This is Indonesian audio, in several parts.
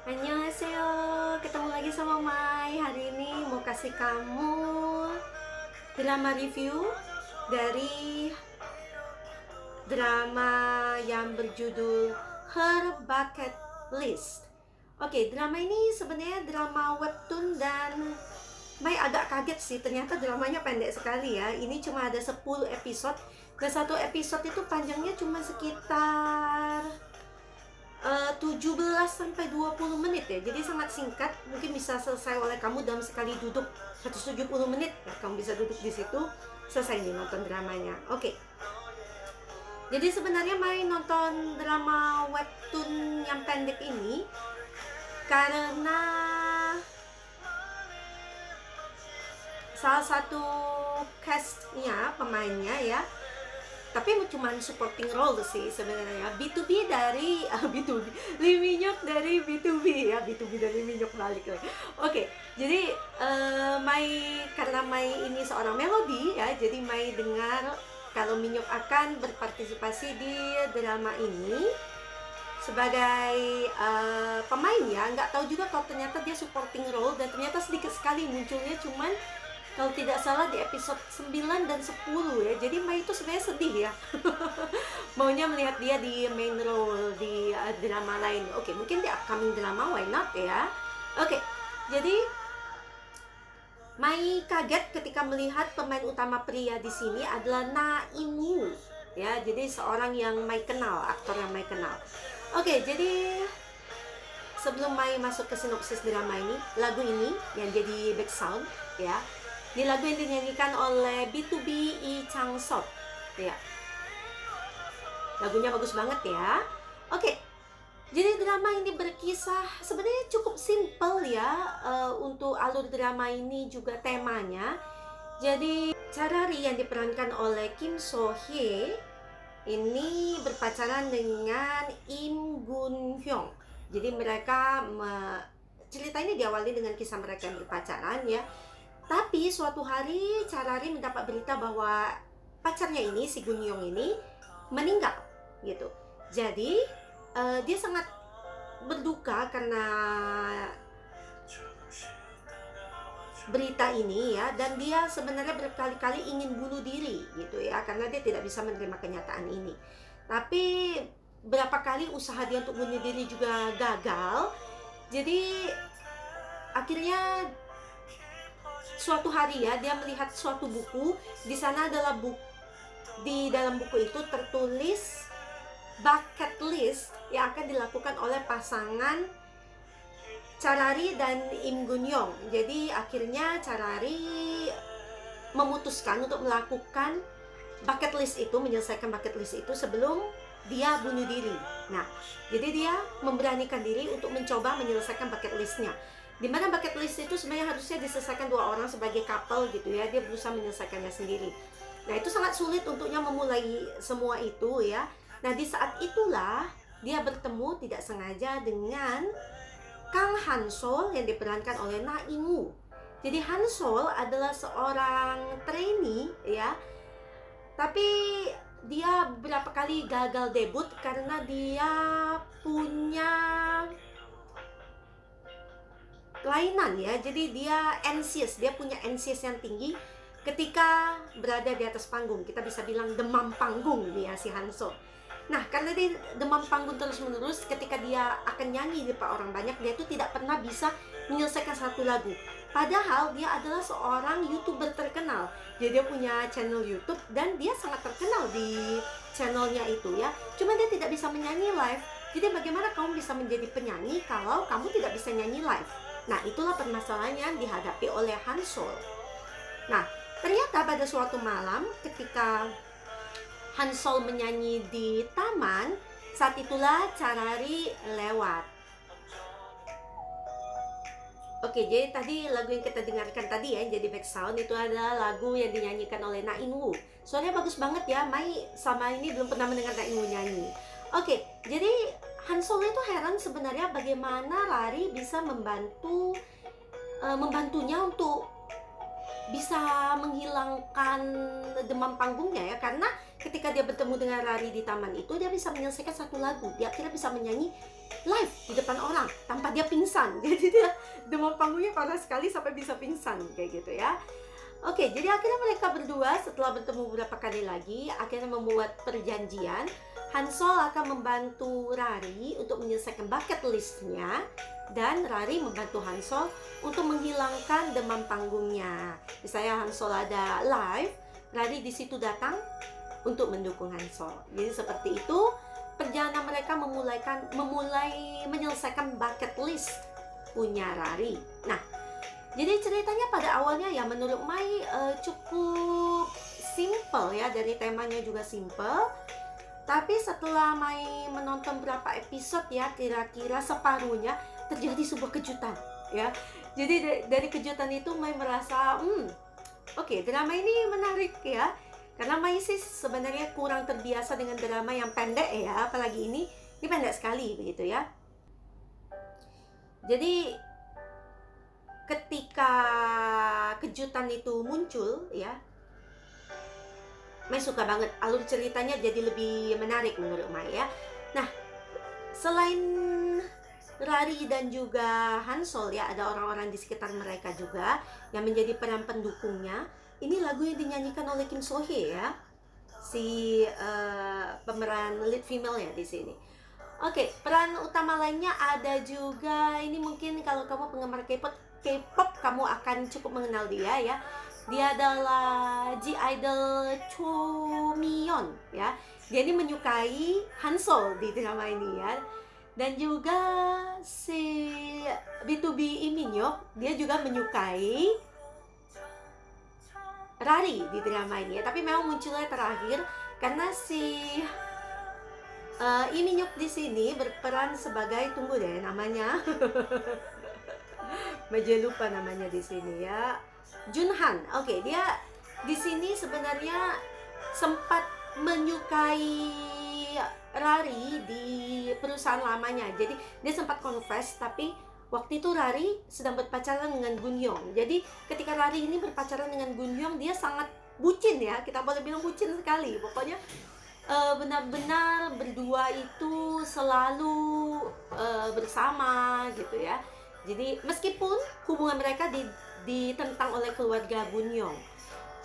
Annyeonghaseyo, ketemu lagi sama Mai. Hari ini mau kasih kamu drama review dari drama yang berjudul Her Bucket List. Oke, drama ini sebenarnya drama webtoon dan Mai agak kaget sih, ternyata dramanya pendek sekali ya. Ini cuma ada 10 episode dan satu episode itu panjangnya cuma sekitar 17 sampai 20 menit ya. Jadi sangat singkat, mungkin bisa selesai oleh kamu dalam sekali duduk 170 menit. Ya, kamu bisa duduk di situ selesai nih nonton dramanya. Oke. Jadi sebenarnya main nonton drama webtoon yang pendek ini karena salah satu castnya, pemainnya ya, tapi cuma supporting role sih sebenarnya. B2B dari B2B, Lee Minhyuk dari B2B ya, B2B dari Lee Minhyuk balik lagi. Oke, jadi karena Mai ini seorang melodi ya, jadi Mai dengar kalau Minhyuk akan berpartisipasi di drama ini sebagai pemain ya. Nggak tahu juga kalau ternyata dia supporting role, dan ternyata sedikit sekali munculnya, cuman kalau tidak salah di episode 9 dan 10 ya. Jadi Mai itu sebenarnya sedih ya. Maunya melihat dia di main role di drama lain. Oke, mungkin di upcoming drama, why not ya. Oke, jadi Mai kaget ketika melihat pemain utama pria di sini adalah Na In Woo ya. Jadi seorang yang Mai kenal, aktor yang Mai kenal. Oke, jadi sebelum Mai masuk ke sinopsis drama ini, lagu ini yang jadi background ya. Ini lagu yang dinyanyikan oleh B2B Lee Chang-sop ya. Lagunya bagus banget ya. Oke, jadi drama ini berkisah sebenarnya cukup simple ya. Untuk alur drama ini juga temanya. Jadi Charari yang diperankan oleh Kim So Hye ini berpacaran dengan Im Gun Hyung. Jadi mereka cerita ini diawali dengan kisah mereka yang berpacaran ya. Tapi suatu hari Charari mendapat berita bahwa pacarnya ini, si Gun Hyung ini, meninggal gitu. Jadi dia sangat berduka karena berita ini ya, dan dia sebenarnya berkali-kali ingin bunuh diri gitu ya, karena dia tidak bisa menerima kenyataan ini. Tapi berapa kali usaha dia untuk bunuh diri juga gagal. Jadi akhirnya suatu hari ya, dia melihat suatu buku. Di sana adalah di dalam buku itu tertulis bucket list yang akan dilakukan oleh pasangan Charari dan Im Gun Hyung. Jadi akhirnya Charari memutuskan untuk melakukan bucket list itu, menyelesaikan bucket list itu sebelum dia bunuh diri. Nah, jadi dia memberanikan diri untuk mencoba menyelesaikan bucket listnya. Dimana bucket list itu sebenarnya harusnya diselesaikan dua orang sebagai couple gitu ya. Dia berusaha menyelesaikannya sendiri. Nah, itu sangat sulit untuknya memulai semua itu ya. Nah, di saat itulah dia bertemu tidak sengaja dengan Kang Han Sol yang diperankan oleh Na In Woo. Jadi Han Sol adalah seorang trainee ya. Tapi dia beberapa kali gagal debut karena dia punya kelainan ya. Jadi dia anxious, dia punya anxious yang tinggi ketika berada di atas panggung. Kita bisa bilang demam panggung nih ya si Hanso. Nah, karena dia demam panggung terus-menerus, ketika dia akan nyanyi di depan orang banyak, dia itu tidak pernah bisa menyelesaikan satu lagu. Padahal dia adalah seorang YouTuber terkenal. Jadi dia punya channel YouTube dan dia sangat terkenal di channelnya itu ya. Cuma dia tidak bisa menyanyi live. Jadi bagaimana kamu bisa menjadi penyanyi kalau kamu tidak bisa nyanyi live? Nah, itulah permasalahan yang dihadapi oleh Han Sol. Nah, ternyata pada suatu malam ketika Han Sol menyanyi di taman, saat itulah Charari lewat. Oke, jadi tadi lagu yang kita dengarkan tadi ya, yang jadi background itu adalah lagu yang dinyanyikan oleh Na In Woo. Soalnya bagus banget ya, Mai sama ini belum pernah mendengar Na In Woo nyanyi. Oke, jadi Han Sol itu heran sebenarnya bagaimana Rari bisa membantunya untuk bisa menghilangkan demam panggungnya ya, karena ketika dia bertemu dengan Rari di taman itu, dia bisa menyelesaikan satu lagu, dia akhirnya bisa menyanyi live di depan orang tanpa dia pingsan. Jadi dia demam panggungnya parah sekali sampai bisa pingsan kayak gitu ya. Oke, jadi akhirnya mereka berdua setelah bertemu beberapa kali lagi akhirnya membuat perjanjian. Hansol akan membantu Rari untuk menyelesaikan bucket listnya, dan Rari membantu Hansol untuk menghilangkan demam panggungnya. Misalnya Hansol ada live, Rari di situ datang untuk mendukung Hansol. Jadi seperti itu perjalanan mereka memulai menyelesaikan bucket list punya Rari. Nah, jadi ceritanya pada awalnya ya menurut Mai cukup simple ya, dari temanya juga simple. Tapi setelah Mai menonton berapa episode ya, kira-kira separuhnya terjadi sebuah kejutan ya. Jadi dari kejutan itu Mai merasa oke, drama ini menarik ya. Karena Mai sih sebenarnya kurang terbiasa dengan drama yang pendek ya, apalagi ini pendek sekali begitu ya. Jadi ketika kejutan itu muncul ya, Mai suka banget, alur ceritanya jadi lebih menarik menurut Mai ya. Nah, selain Rari dan juga Hansol ya, ada orang-orang di sekitar mereka juga yang menjadi peran pendukungnya. Ini lagu yang dinyanyikan oleh Kim So Hye ya, si pemeran lead female ya di sini. Oke, peran utama lainnya ada juga, ini mungkin kalau kamu penggemar K-pop kamu akan cukup mengenal dia ya. Dia adalah G-idol Cho Mi-yeon ya. Dia ini menyukai Hansol di drama ini ya. Dan juga si B2B Lee Min-hyuk, dia juga menyukai Rari di drama ini ya. Tapi memang munculnya terakhir karena si Lee Min-hyuk di sini berperan sebagai, tunggu deh namanya. Maja lupa namanya di sini ya. Junhan. Oke, dia di sini sebenarnya sempat menyukai Rari di perusahaan lamanya. Jadi dia sempat confess, tapi waktu itu Rari sedang berpacaran dengan Gun-hyung. Jadi ketika Rari ini berpacaran dengan Gun-hyung, dia sangat bucin ya. Kita boleh bilang bucin sekali. Pokoknya benar-benar berdua itu selalu bersama gitu ya. Jadi meskipun hubungan mereka ditentang oleh keluarga Gun-hyung,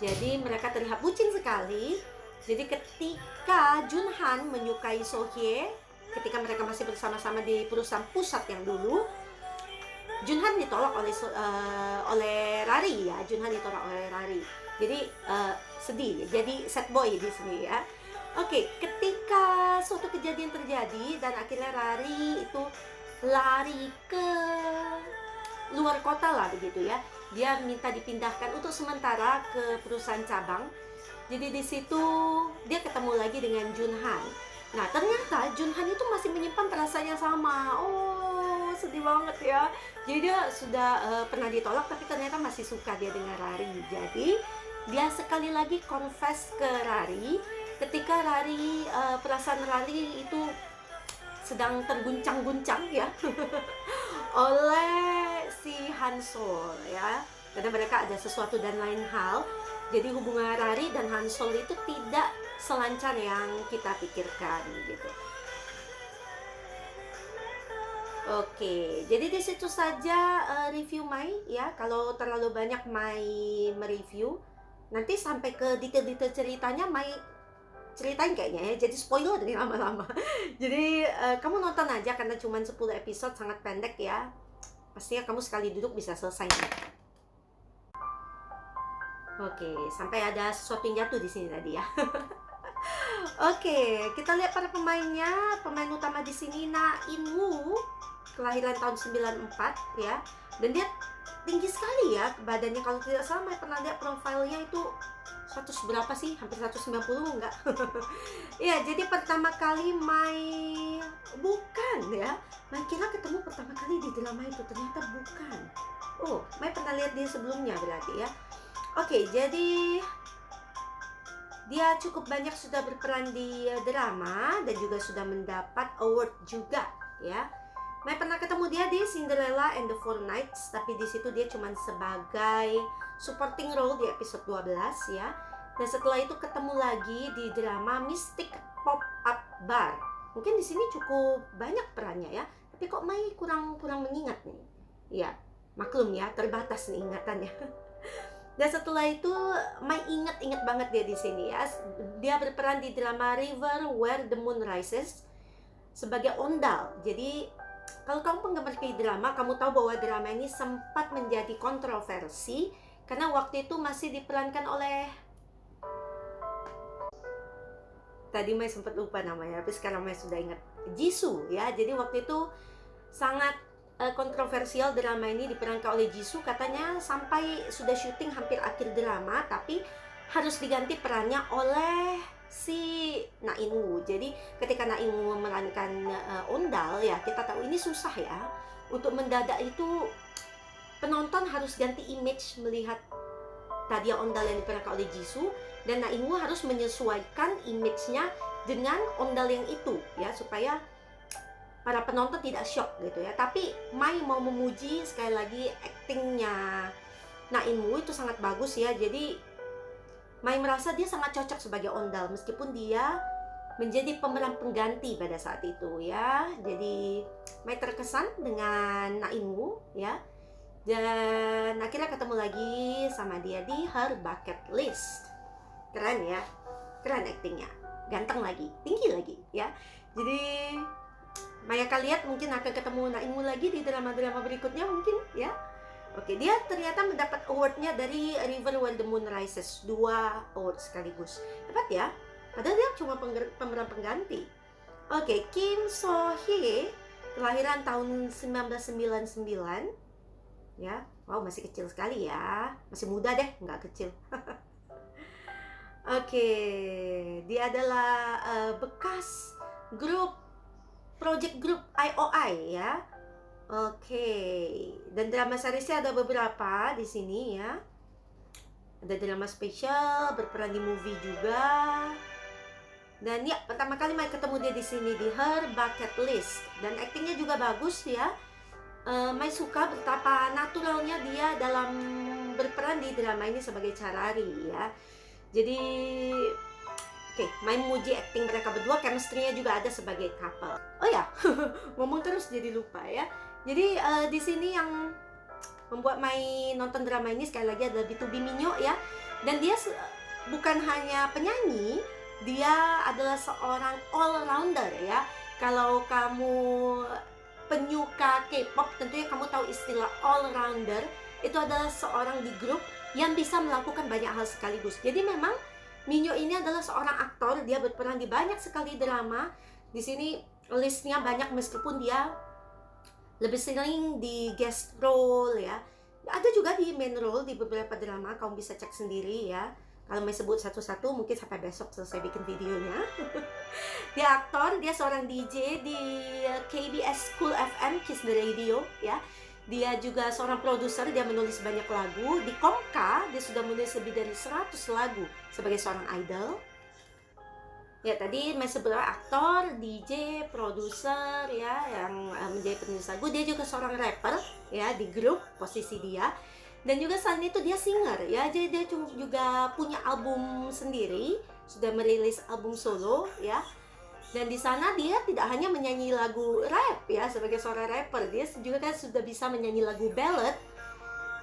jadi mereka terlihat bucin sekali. Jadi ketika Junhan menyukai So Hye, ketika mereka masih bersama-sama di perusahaan pusat yang dulu, Junhan ditolak oleh Rari ya. Junhan ditolak oleh Rari. Jadi sedih. Jadi sad boy di sini ya. Oke, ketika suatu kejadian terjadi dan akhirnya Rari itu lari ke luar kota lah begitu ya. Dia minta dipindahkan untuk sementara ke perusahaan cabang. Jadi di situ dia ketemu lagi dengan Junhan. Nah, ternyata Junhan itu masih menyimpan perasaan yang sama. Oh, sedih banget ya. Jadi dia sudah pernah ditolak, tapi ternyata masih suka dia dengan Rari. Jadi dia sekali lagi confess ke Rari ketika perasaan Rari itu sedang terguncang-guncang ya oleh si Hansol ya, karena mereka ada sesuatu dan lain hal. Jadi hubungan Rari dan Hansol itu tidak selancar yang kita pikirkan gitu. Oke, jadi di situ saja review Mai ya. Kalau terlalu banyak Mai mereview, nanti sampai ke detail-detail ceritanya Mai ceritain kayaknya ya, jadi spoiler nih lama-lama. Jadi kamu nonton aja karena cuma 10 episode, sangat pendek ya. Pastinya kamu sekali duduk bisa selesai. Oke, sampai ada sesuatu yang jatuh di sini tadi ya. Oke, kita lihat para pemainnya. Pemain utama di sini Na In-woo, kelahiran tahun 94 ya. Dan dia tinggi sekali ya badannya, kalau tidak salah Mai pernah lihat profilnya itu 100 berapa sih? Hampir 190 enggak? Ya, jadi pertama kali Mai bukan ya. Mai kira ketemu pertama kali di drama itu, ternyata bukan. Oh, Mai pernah lihat dia sebelumnya berarti ya. Oke, jadi dia cukup banyak sudah berperan di drama dan juga sudah mendapat award juga ya. Mai pernah ketemu dia di Cinderella and the Four Knights, tapi di situ dia cuman sebagai supporting role di episode 12 ya. Dan setelah itu ketemu lagi di drama Mystic Pop-Up Bar. Mungkin di sini cukup banyak perannya ya, tapi kok Mai kurang mengingat nih. Ya, maklum ya, terbatas nih ingatannya. Dan setelah itu Mai ingat banget dia di sini ya. Dia berperan di drama River Where the Moon Rises sebagai Ondal. Jadi kalau kamu penggemar K-drama, kamu tahu bahwa drama ini sempat menjadi kontroversi karena waktu itu masih diperankan oleh, tadi Mai sempat lupa namanya, tapi sekarang Mai sudah ingat, Jisoo ya. Jadi waktu itu sangat kontroversial drama ini diperankan oleh Jisoo, katanya sampai sudah syuting hampir akhir drama tapi harus diganti perannya oleh si Na In-woo. Jadi ketika Na In-woo memerankan Ondal ya, kita tahu ini susah ya. Untuk mendadak itu penonton harus ganti image melihat tadi Ondal yang diperankan oleh Jisoo, dan Na In-woo harus menyesuaikan image-nya dengan Ondal yang itu ya, supaya para penonton tidak shock gitu ya. Tapi Mai mau memuji sekali lagi aktingnya Na In-woo itu sangat bagus ya. Jadi Mai merasa dia sangat cocok sebagai Ondal meskipun dia menjadi pemeran pengganti pada saat itu ya. Jadi Mai terkesan dengan Na In-woo ya. Dan akhirnya ketemu lagi sama dia di Her Bucket List. Keren ya, keren aktingnya, ganteng lagi, tinggi lagi ya. Jadi Mai akan lihat mungkin akan ketemu Na In-woo lagi di drama-drama berikutnya mungkin ya. Oke, dia ternyata mendapat awardnya dari River Where the Moon Rises, 2 award sekaligus. Hebat ya, padahal dia cuma pemeran pengganti. Oke, Kim So Hye, kelahiran tahun 1999 ya. Wow, masih kecil sekali ya, masih muda deh, nggak kecil. Oke, dia adalah bekas project group IOI ya. Oke, dan drama seriesnya ada beberapa di sini ya. Ada drama spesial, berperan di movie juga. Dan ya, pertama kali Mai ketemu dia di sini di Her Bucket List, dan aktingnya juga bagus ya. Mai suka betapa naturalnya dia dalam berperan di drama ini sebagai Charari ya. Jadi oke, Mai memuji akting mereka berdua, chemistry-nya juga ada sebagai couple. Oh ya, ngomong terus jadi lupa ya. Jadi di sini yang membuat Mai nonton drama ini sekali lagi adalah BTOB Minyo ya. Dan dia bukan hanya penyanyi, dia adalah seorang all-rounder ya. Kalau kamu penyuka K-pop, tentunya kamu tahu istilah all-rounder. Itu adalah seorang di grup yang bisa melakukan banyak hal sekaligus. Jadi memang Minyo ini adalah seorang aktor, dia berperan di banyak sekali drama. Di sini listnya banyak meskipun dia lebih sering di guest role ya. Ada juga di main role di beberapa drama, kamu bisa cek sendiri ya. Kalau mau sebut satu-satu mungkin sampai besok selesai bikin videonya. Dia aktor, dia seorang DJ di KBS Cool FM, Kiss the Radio ya. Dia juga seorang produser, dia menulis banyak lagu. Di Komka, dia sudah menulis lebih dari 100 lagu sebagai seorang idol. Ya, tadi masih sebenarnya aktor, DJ, produser ya, yang menjadi penulis lagu. Dia juga seorang rapper ya di grup, posisi dia. Dan juga selain itu dia singer ya, jadi dia juga punya album sendiri, sudah merilis album solo ya. Dan di sana dia tidak hanya menyanyi lagu rap ya, sebagai seorang rapper, dia juga kan sudah bisa menyanyi lagu ballad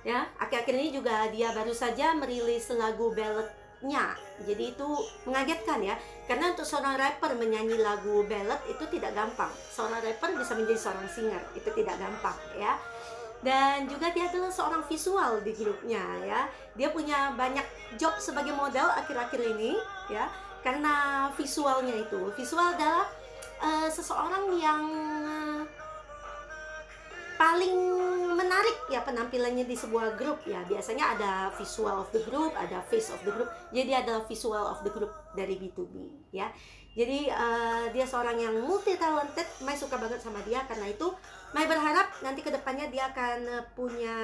ya. Akhir-akhir ini juga dia baru saja merilis lagu balladnya. Jadi itu mengagetkan ya, karena untuk seorang rapper menyanyi lagu ballad itu tidak gampang. Seorang rapper bisa menjadi seorang singer, itu tidak gampang ya. Dan juga dia adalah seorang visual di grupnya ya. Dia punya banyak job sebagai model akhir-akhir ini ya, karena visualnya itu. Visual adalah seseorang yang paling menarik ya penampilannya di sebuah grup ya. Biasanya ada visual of the group, ada face of the group. Jadi dia adalah visual of the group dari BTOB ya. Jadi dia seorang yang multi talented. Mai suka banget sama dia, karena itu Mai berharap nanti kedepannya dia akan punya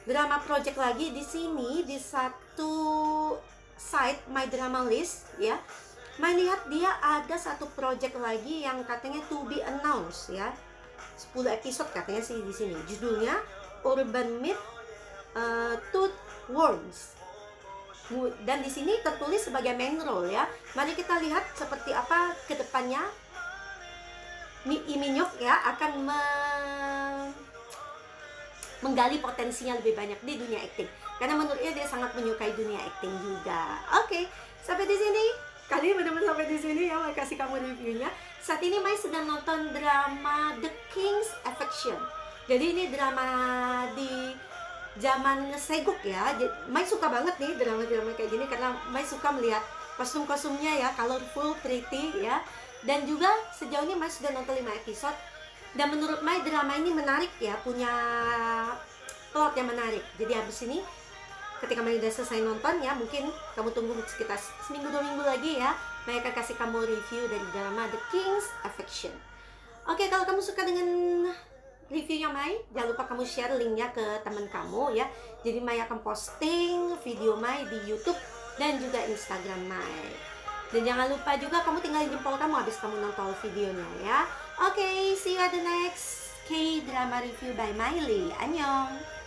drama project lagi di sini. Di satu site My Drama List ya, Mai lihat dia ada satu project lagi yang katanya to be announced ya. 10 episode katanya sih di sini. Judulnya Urban Myth Tooth Worms. Dan di sini tertulis sebagai main role ya. Mari kita lihat seperti apa kedepannya Lee Min-hyuk ya akan menggali potensinya lebih banyak di dunia akting. Karena menurutnya dia sangat menyukai dunia akting juga. Oke, sampai di sini. Kalian benar-benar sampai di sini ya, makasih kamu reviewnya. Saat ini Mai sedang nonton drama The King's Affection. Jadi ini drama di zaman Seguk ya. Mai suka banget nih drama-drama kayak gini karena Mai suka melihat kostum-kostumnya ya, colorful, pretty ya. Dan juga sejauh ini Mai sudah nonton 5 episode. Dan menurut Mai drama ini menarik ya, punya plot yang menarik. Jadi habis ini ketika Mai udah selesai nonton ya, mungkin kamu tunggu sekitar seminggu 2 minggu lagi ya, Mai akan kasih kamu review dari drama The King's Affection. Oke, kalau kamu suka dengan reviewnya Mai, jangan lupa kamu share linknya ke teman kamu ya. Jadi Mai akan posting video Mai di YouTube dan juga Instagram Mai. Dan jangan lupa juga kamu tinggalin jempol kamu habis kamu nonton videonya ya. Oke, see you at the next K-drama review by Miley. Annyeong.